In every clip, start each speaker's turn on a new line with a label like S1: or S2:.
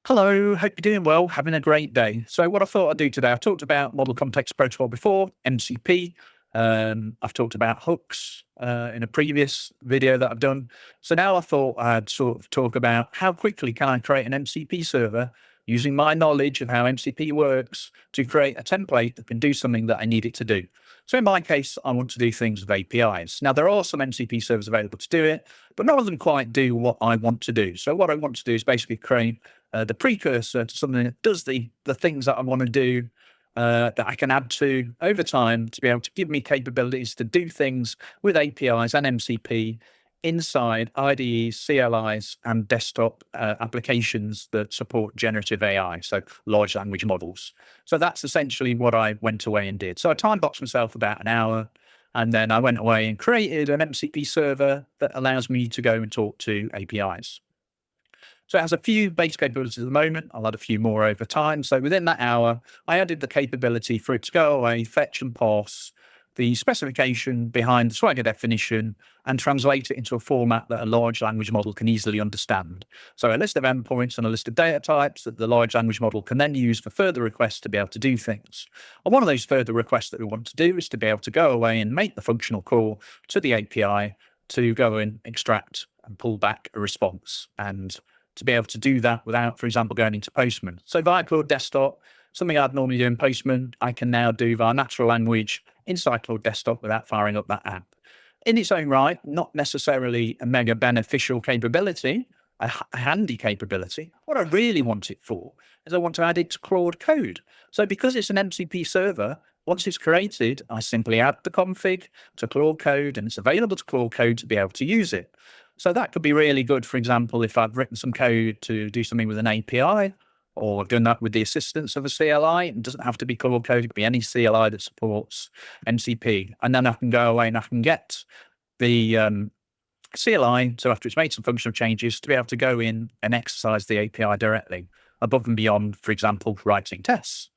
S1: Hello, hope you're doing well, having a great day. So what I thought I'd do today, I've talked about Model Context Protocol before, MCP. I've talked about hooks in a previous video that I've done. So now I thought I'd sort of talk about how quickly can I create an MCP server using my knowledge of how MCP works to create a template that can do something that I need it to do. So in my case, I want to do things with APIs. Now, there are some MCP servers available to do it, but none of them quite do what I want to do. So what I want to do is basically create the precursor to something that does the things that I want to do, that I can add to over time to be able to give me capabilities to do things with APIs and MCP inside IDEs, CLIs, and desktop applications that support generative AI, so large language models. So that's essentially what I went away and did. So I time boxed myself about an hour, and then I went away and created an MCP server that allows me to go and talk to APIs. So it has a few base capabilities at the moment. I'll add a few more over time. So within that hour, I added the capability for it to go away, fetch and parse the specification behind the Swagger definition and translate it into a format that a large language model can easily understand. So a list of endpoints and a list of data types that the large language model can then use for further requests to be able to do things. And one of those further requests that we want to do is to be able to go away and make the functional call to the API to go and extract and pull back a response, and to be able to do that without, for example, going into Postman. So via Claude Desktop, something I'd normally do in Postman, I can now do via natural language inside Claude Desktop without firing up that app. In its own right, not necessarily a mega beneficial capability, a handy capability. What I really want it for is I want to add it to Claude Code. So because it's an MCP server, once it's created, I simply add the config to Claude Code and it's available to Claude Code to be able to use it. So that could be really good, for example, if I've written some code to do something with an API, or I've done that with the assistance of a CLI. It doesn't have to be Claude Code, it could be any CLI that supports MCP. And then I can go away and I can get the CLI, so after it's made some functional changes, to be able to go in and exercise the API directly, above and beyond, for example, writing tests.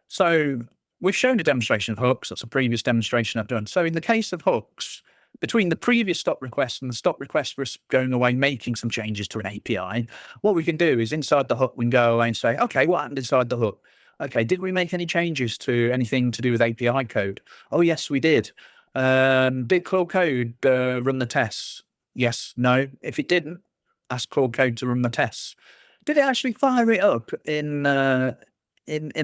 S1: So we've shown a demonstration of hooks. That's a previous demonstration I've done. So in the case of hooks, between the previous stop request and the stop request for us going away, making some changes to an API, what we can do is inside the hook, we can go away and say, okay, what happened inside the hook? Okay, did we make any changes to anything to do with API code? Oh, yes, we did. Did Claude Code run the tests? Yes, no. If it didn't, ask Claude Code to run the tests. Did it actually fire it up in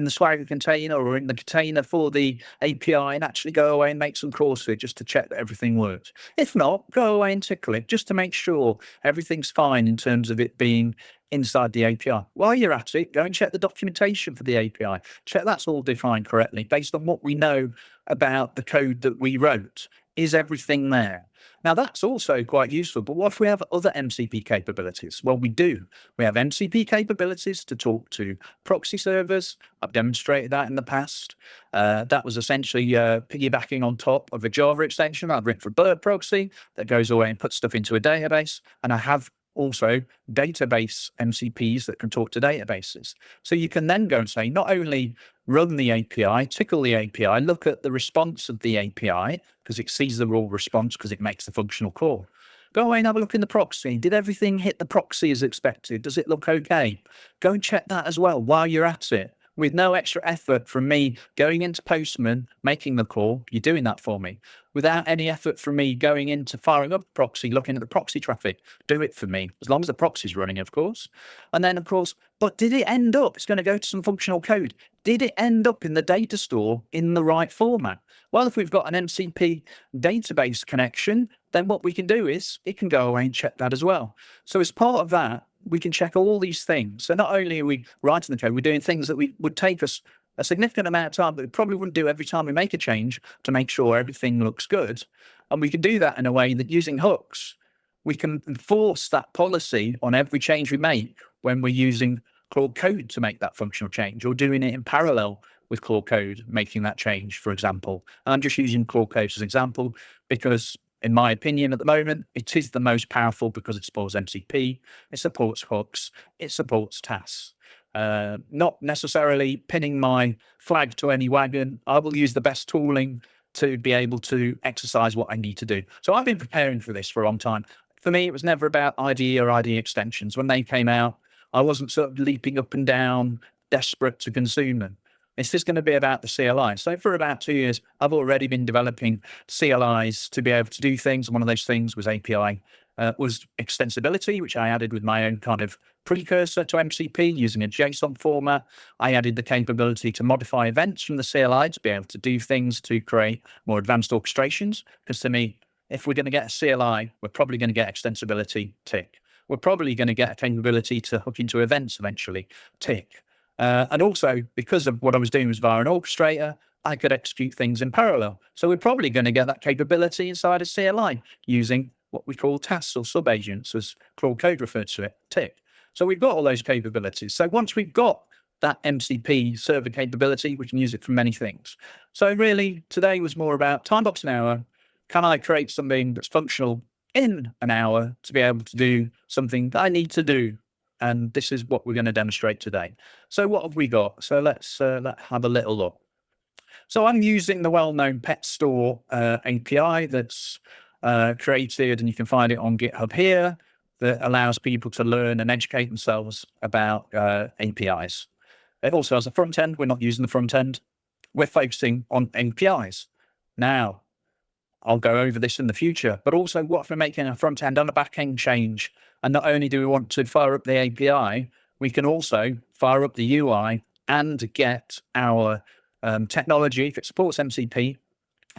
S1: the Swagger container or in the container for the API and actually go away and make some calls to it just to check that everything works? If not, go away and tickle it just to make sure everything's fine in terms of it being inside the API. While you're at it, go and check the documentation for the API. Check that's all defined correctly based on what we know about the code that we wrote. Is everything there? Now, that's also quite useful, but what if we have other MCP capabilities? Well, we do. We have MCP capabilities to talk to proxy servers. I've demonstrated that in the past. That was essentially piggybacking on top of a Java extension I've written for Bird Proxy that goes away and puts stuff into a database. And I have also database MCPs that can talk to databases. So you can then go and say, not only run the API, tickle the API, look at the response of the API, because it sees the raw response because it makes the functional call. Go away and have a look in the proxy. Did everything hit the proxy as expected? Does it look okay? Go and check that as well while you're at it. With no extra effort from me going into Postman, making the call, you're doing that for me. Without any effort from me going into firing up the proxy, looking at the proxy traffic, do it for me, as long as the proxy's running, of course. And then, of course, but did it end up, it's going to go to some functional code. Did it end up in the data store in the right format? Well, if we've got an MCP database connection, then what we can do is it can go away and check that as well. So as part of that, we can check all these things. So not only are we writing the code, we're doing things that would take us a significant amount of time that we probably wouldn't do every time we make a change to make sure everything looks good. And we can do that in a way that using hooks, we can enforce that policy on every change we make when we're using Claude Code to make that functional change, or doing it in parallel with Claude Code, making that change, for example. And I'm just using Claude Code as an example because, in my opinion, at the moment, it is the most powerful because it supports MCP, it supports hooks, it supports tasks. Not necessarily pinning my flag to any wagon. I will use the best tooling to be able to exercise what I need to do. So I've been preparing for this for a long time. For me, it was never about IDE or IDE extensions. When they came out, I wasn't sort of leaping up and down, desperate to consume them. It's just going to be about the CLI. So for about 2 years, I've already been developing CLIs to be able to do things. One of those things was API, was extensibility, which I added with my own kind of precursor to MCP using a JSON format. I added the capability to modify events from the CLI to be able to do things to create more advanced orchestrations. Because to me, if we're going to get a CLI, we're probably going to get extensibility, tick. We're probably going to get a capability to hook into events eventually, tick. And also, because of what I was doing was via an orchestrator, I could execute things in parallel. So we're probably going to get that capability inside a CLI using what we call tasks or sub-agents, as Claude Code referred to it, tick. So we've got all those capabilities. So once we've got that MCP server capability, we can use it for many things. So really, today was more about time box an hour. Can I create something that's functional in an hour to be able to do something that I need to do? And this is what we're going to demonstrate today. So what have we got? So let's have a little look. So I'm using the well-known Petstore API that's created, and you can find it on GitHub here, that allows people to learn and educate themselves about APIs. It also has a front end. We're not using the front end. We're focusing on APIs. Now, I'll go over this in the future, but also what if we're making a front end and a back end change? And not only do we want to fire up the API, we can also fire up the UI and get our technology, if it supports MCP,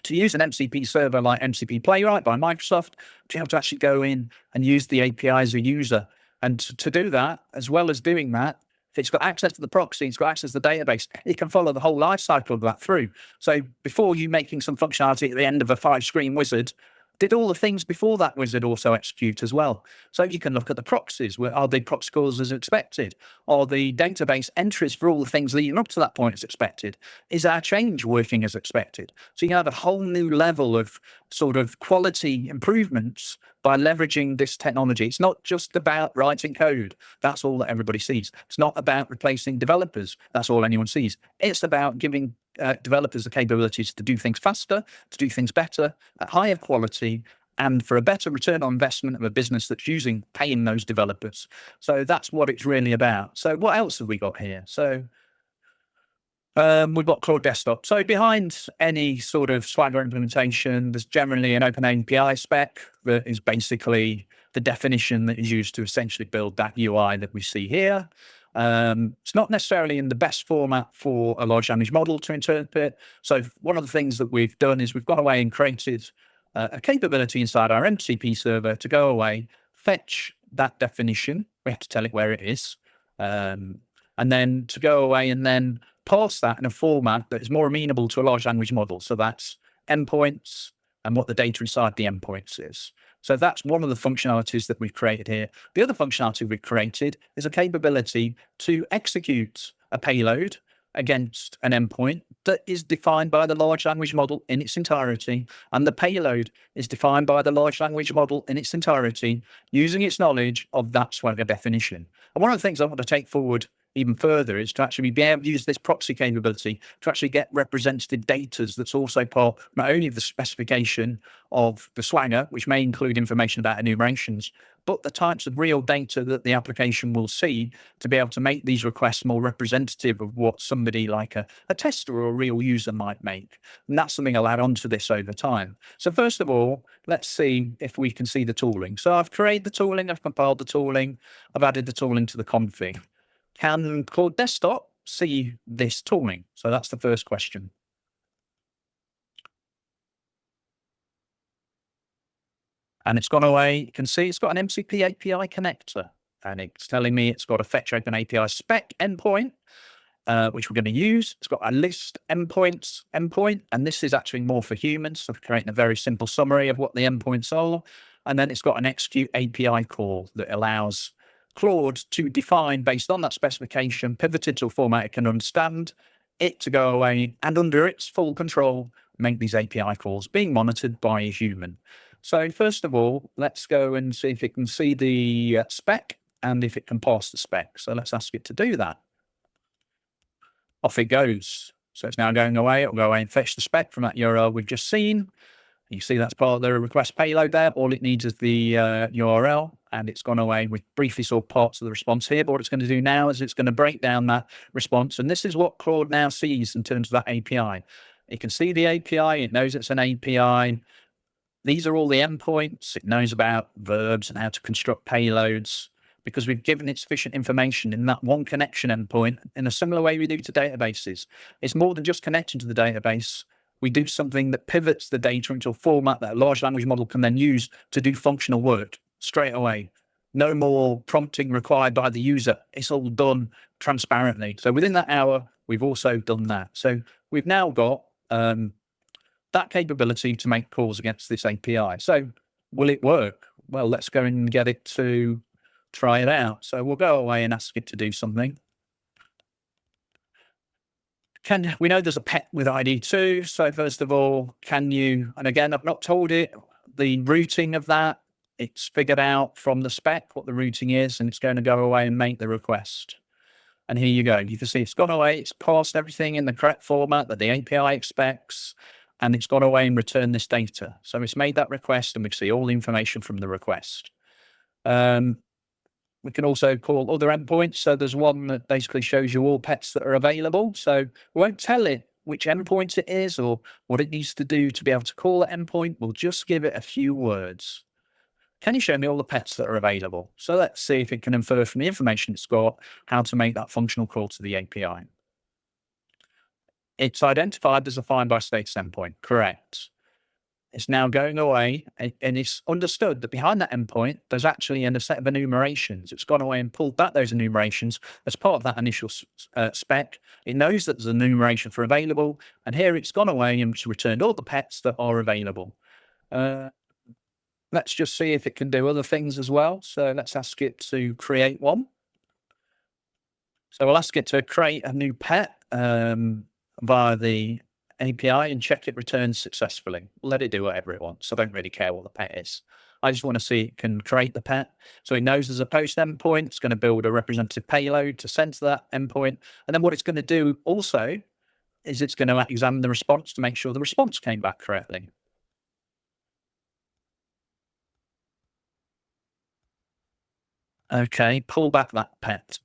S1: to use an MCP server like MCP Playwright by Microsoft, to be able to actually go in and use the API as a user. And to do that, as well as doing that, if it's got access to the proxy, it's got access to the database, it can follow the whole life cycle of that through. So before you making some functionality at the end of a 5-screen wizard, did all the things before that wizard also execute as well? So you can look at the proxies. Are the proxy calls as expected? Are the database entries for all the things leading up to that point as expected? Is our change working as expected? So you have a whole new level of sort of quality improvements by leveraging this technology. It's not just about writing code. That's all that everybody sees. It's not about replacing developers. That's all anyone sees. It's about giving developers the capabilities to do things faster, to do things better, at higher quality, and for a better return on investment of a business that's paying those developers. So that's what it's really about. So what else have we got here? So we've got Claude Desktop. So behind any sort of Swagger implementation, there's generally an OpenAPI spec that is basically the definition that is used to essentially build that UI that we see here. It's not necessarily in the best format for a large language model to interpret. So one of the things that we've done is we've gone away and created a capability inside our MCP server to go away, fetch that definition. We have to tell it where it is. And then to go away and then parse that in a format that is more amenable to a large language model. So that's endpoints and what the data inside the endpoints is. So that's one of the functionalities that we've created here. The other functionality we've created is a capability to execute a payload against an endpoint that is defined by the large language model in its entirety. And the payload is defined by the large language model in its entirety, using its knowledge of that Swagger definition. And one of the things I want to take forward even further is to actually be able to use this proxy capability to actually get representative data that's also part not only of the specification of the Swagger, which may include information about enumerations, but the types of real data that the application will see to be able to make these requests more representative of what somebody like a tester or a real user might make. And that's something I'll add on to this over time. So first of all, let's see if we can see the tooling. So I've created the tooling, I've compiled the tooling, I've added the tooling to the config. Can Claude Desktop see this tooling? So that's the first question. And it's gone away. You can see it's got an MCP API connector, and it's telling me it's got a fetch OpenAPI spec endpoint, which we're going to use. It's got a list endpoints endpoint, and this is actually more for humans. So we're creating a very simple summary of what the endpoints are. And then it's got an execute API call that allows Claude to define, based on that specification, pivoted to a format it can understand, it to go away and under its full control, make these API calls being monitored by a human. So first of all, let's go and see if it can see the spec and if it can parse the spec. So let's ask it to do that. Off it goes. So it's now going away. It'll go away and fetch the spec from that URL we've just seen. You see that's part of the request payload there. All it needs is the URL, and it's gone away. We briefly saw parts of the response here, but what it's going to do now is it's going to break down that response. And this is what Claude now sees in terms of that API. It can see the API. It knows it's an API. These are all the endpoints. It knows about verbs and how to construct payloads because we've given it sufficient information in that one connection endpoint in a similar way we do to databases. It's more than just connecting to the database. We do something that pivots the data into a format that a large language model can then use to do functional work straight away. No more prompting required by the user. It's all done transparently. So within that hour, we've also done that. So we've now got that capability to make calls against this API. So will it work? Well, let's go and get it to try it out. So we'll go away and ask it to do something. We know there's a pet with ID 2. So first of all, can you, and again, I've not told it the routing of that. It's figured out from the spec what the routing is, and it's going to go away and make the request. And here you go. You can see it's gone away. It's parsed everything in the correct format that the API expects, and it's gone away and returned this data. So it's made that request, and we see all the information from the request. We can also call other endpoints. So there's one that basically shows you all pets that are available. So we won't tell it which endpoint it is or what it needs to do to be able to call that endpoint. We'll just give it a few words. Can you show me all the pets that are available? So let's see if it can infer from the information it's got how to make that functional call to the API. It's identified as a find by status endpoint, correct. It's now going away, and it's understood that behind that endpoint, there's actually a set of enumerations. It's gone away and pulled back those enumerations as part of that initial spec. It knows that there's an enumeration for available, and here it's gone away and it's returned all the pets that are available. Let's just see if it can do other things as well. So let's ask it to create one. So we'll ask it to create a new pet via the API and check it returns successfully. We'll let it do whatever it wants. I don't really care what the pet is. I just want to see it can create the pet. So it knows there's a post endpoint. It's going to build a representative payload to send to that endpoint. And then what it's going to do also is it's going to examine the response to make sure the response came back correctly. Okay, pull back that pet.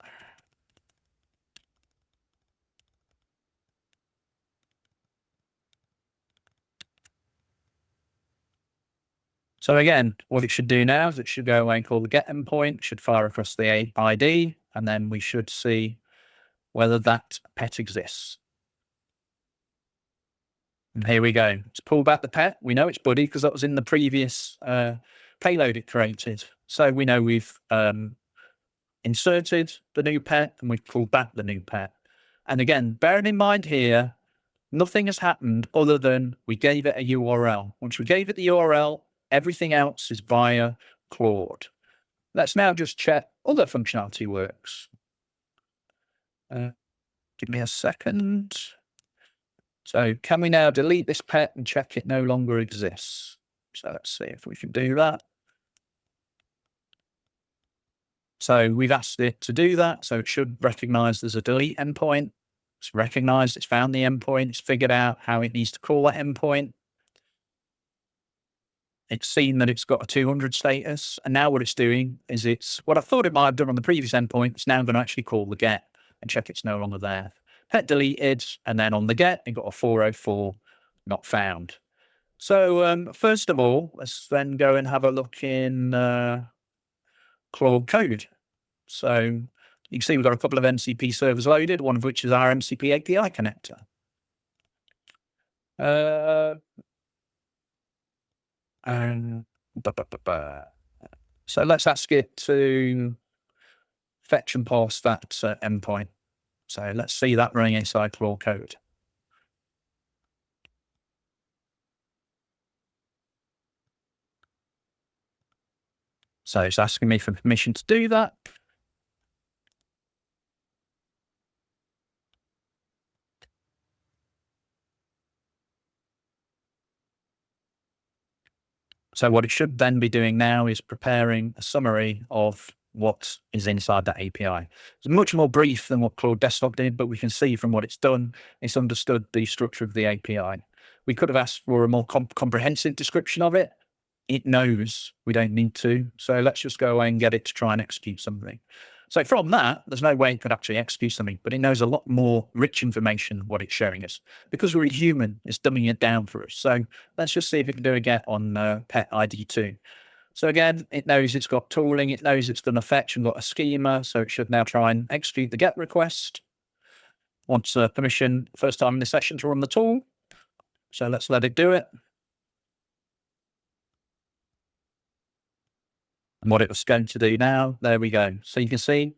S1: So again, what it should do now is it should go away and call the get endpoint, should fire across the ID, and then we should see whether that pet exists. And here we go. Let's pull back the pet. We know it's Buddy because that was in the previous payload it created. So we know we've inserted the new pet and we've pulled back the new pet. And again, bearing in mind here, nothing has happened other than we gave it a URL. Once we gave it the URL, everything else is via Claude. Let's now just check other functionality works. Give me a second. So can we now delete this pet and check it no longer exists? So let's see if we can do that. So we've asked it to do that. So it should recognize there's a delete endpoint. It's recognized, it's found the endpoint, it's figured out how it needs to call that endpoint. It's seen that it's got a 200 status. And now what it's doing is it's what I thought it might have done on the previous endpoint. It's now going to actually call the get and check it's no longer there. Pet deleted. And then on the get, it got a 404 not found. So first of all, let's then go and have a look in Claude Code. So you can see we've got a couple of MCP servers loaded, one of which is our MCP API connector. So let's ask it to fetch and parse that endpoint. So let's see that running inside Claude Code. So it's asking me for permission to do that. So what it should then be doing now is preparing a summary of what is inside that API. It's much more brief than what Claude Desktop did, but we can see from what it's done, it's understood the structure of the API. We could have asked for a more comprehensive description of it. It knows we don't need to. So let's just go away and get it to try and execute something. So from that, there's no way it could actually execute something, but it knows a lot more rich information what it's showing us. Because we're human, it's dumbing it down for us. So let's just see if it can do a get on pet ID2. So again, it knows it's got tooling, it knows it's done a fetch and got a schema, so it should now try and execute the get request. Wants permission first time in the session to run the tool. So let's let it do it. And what it was going to do now, there we go. So you can see,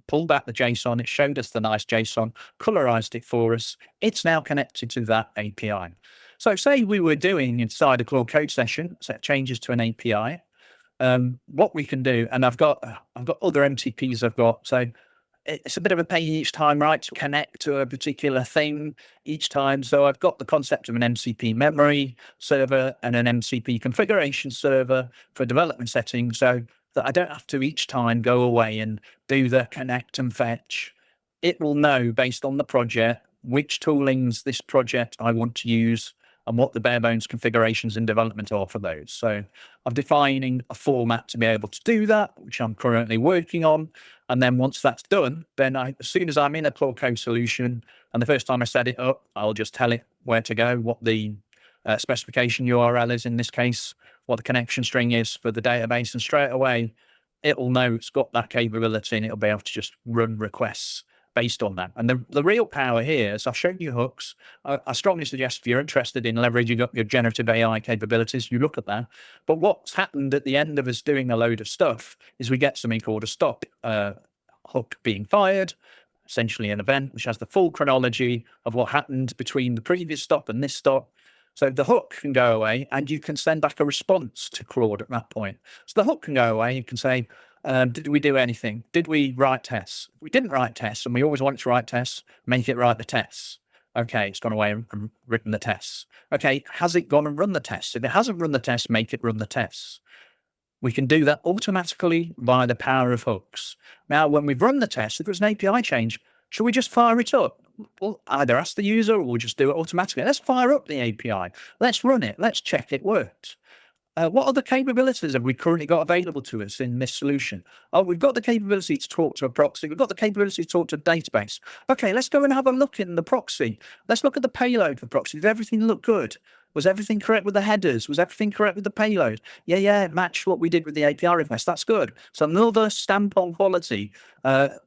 S1: pull back the JSON, it showed us the nice JSON, colorized it for us. It's now connected to that API. So say we were doing inside a Claude Code session, set changes to an API. What we can do, and I've got other MCPs I've got, so it's a bit of a pain each time, right, to connect to a particular thing each time. So I've got the concept of an MCP memory server and an MCP configuration server for development settings, so that I don't have to each time go away and do the connect and fetch. It will know based on the project which toolings this project I want to use and what the bare bones configurations in development are for those. So I'm defining a format to be able to do that, which I'm currently working on. And then once that's done, then as soon as I'm in a Claude Code solution, and the first time I set it up, I'll just tell it where to go, what the specification URL is in this case, what the connection string is for the database, and straight away, it'll know it's got that capability and it'll be able to just run requests based on that. And the real power here is I've shown you hooks. I strongly suggest if you're interested in leveraging up your generative AI capabilities, you look at that. But what's happened at the end of us doing a load of stuff is we get something called a stop hook being fired, essentially an event which has the full chronology of what happened between the previous stop and this stop. So the hook can go away and you can send back a response to Claude at that point. So the hook can go away. You can say, did we do anything? Did we write tests? If we didn't write tests, and we always want to write tests, make it write the tests. Okay, it's gone away and written the tests. Okay, has it gone and run the tests? If it hasn't run the tests, make it run the tests. We can do that automatically via the power of hooks. Now, when we've run the test, if there's an API change, should we just fire it up? We'll either ask the user or we'll just do it automatically. Let's fire up the API. Let's run it. Let's check it works. What other capabilities have we currently got available to us in this solution? Oh, we've got the capability to talk to a proxy. We've got the capability to talk to a database. Okay, let's go and have a look in the proxy. Let's look at the payload for proxy. Did everything look good? Was everything correct with the headers? Was everything correct with the payload? Yeah, it matched what we did with the API request. That's good. So another stamp on quality,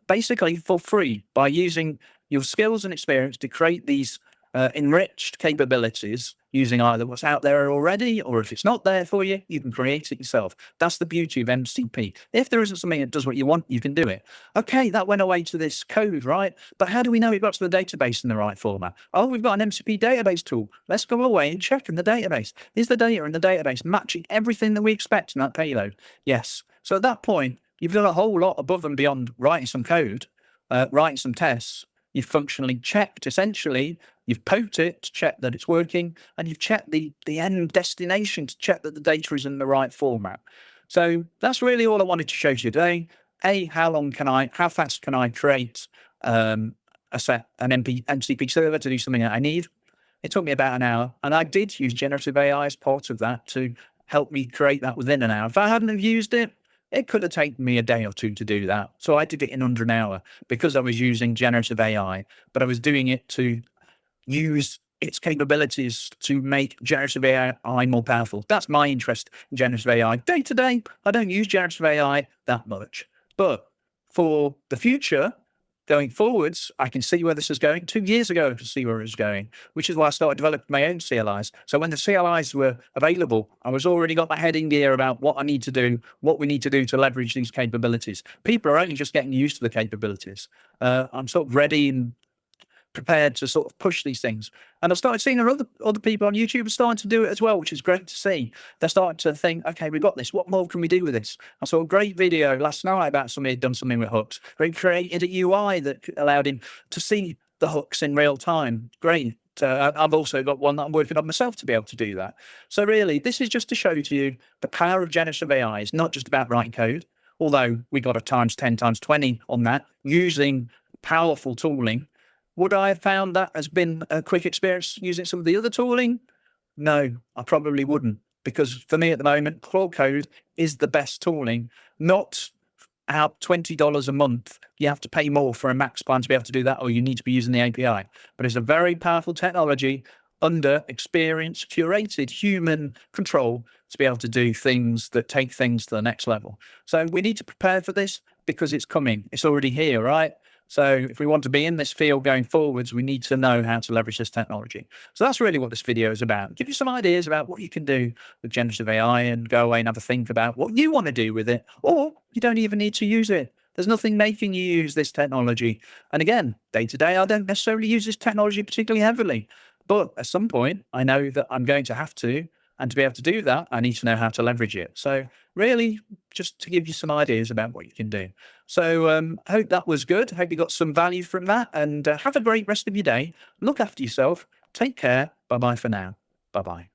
S1: basically for free, by using your skills and experience to create these enriched capabilities using either what's out there already, or if it's not there for you, you can create it yourself. That's the beauty of MCP. If there isn't something that does what you want, you can do it. Okay, that went away to this code, right? But how do we know it got to the database in the right format? Oh, we've got an MCP database tool. Let's go away and check in the database. Is the data in the database matching everything that we expect in that payload? Yes. So at that point, you've done a whole lot above and beyond writing some code, writing some tests. You've functionally checked, essentially, you've poked it to check that it's working, and you've checked the end destination to check that the data is in the right format. So that's really all I wanted to show you today. How fast can I create an MCP server to do something that I need? It took me about an hour, and I did use generative AI as part of that to help me create that within an hour. If I hadn't have used it, it could have taken me a day or two to do that. So I did it in under an hour because I was using generative AI, but I was doing it to use its capabilities to make generative AI more powerful. That's my interest in generative AI. Day to day, I don't use generative AI that much. But for the future, going forwards, I can see where this is going. 2 years ago, I could see where it was going, which is why I started developing my own CLIs. So when the CLIs were available, I was already got my head in gear about what I need to do, what we need to do to leverage these capabilities. People are only just getting used to the capabilities. I'm sort of ready and prepared to sort of push these things. And I started seeing other people on YouTube starting to do it as well, which is great to see. They're starting to think, okay, we've got this. What more can we do with this? I saw a great video last night about somebody who'd done something with hooks. He created a UI that allowed him to see the hooks in real time. Great. I've also got one that I'm working on myself to be able to do that. So really, this is just to show to you the power of generative AI is not just about writing code, although we got a times 10 times 20 on that, using powerful tooling. Would I have found that has been a quick experience using some of the other tooling? No, I probably wouldn't, because for me at the moment, Claude Code is the best tooling, not out $20 a month. You have to pay more for a max plan to be able to do that, or you need to be using the API. But it's a very powerful technology under experienced, curated human control to be able to do things that take things to the next level. So we need to prepare for this because it's coming. It's already here, right? So if we want to be in this field going forwards, we need to know how to leverage this technology. So that's really what this video is about. Give you some ideas about what you can do with generative AI and go away and have a think about what you want to do with it, or you don't even need to use it. There's nothing making you use this technology. And again, day to day, I don't necessarily use this technology particularly heavily, but at some point I know that I'm going to have to, and to be able to do that, I need to know how to leverage it. So really just to give you some ideas about what you can do. So I hope that was good. I hope you got some value from that, and have a great rest of your day. Look after yourself. Take care. Bye-bye for now. Bye-bye.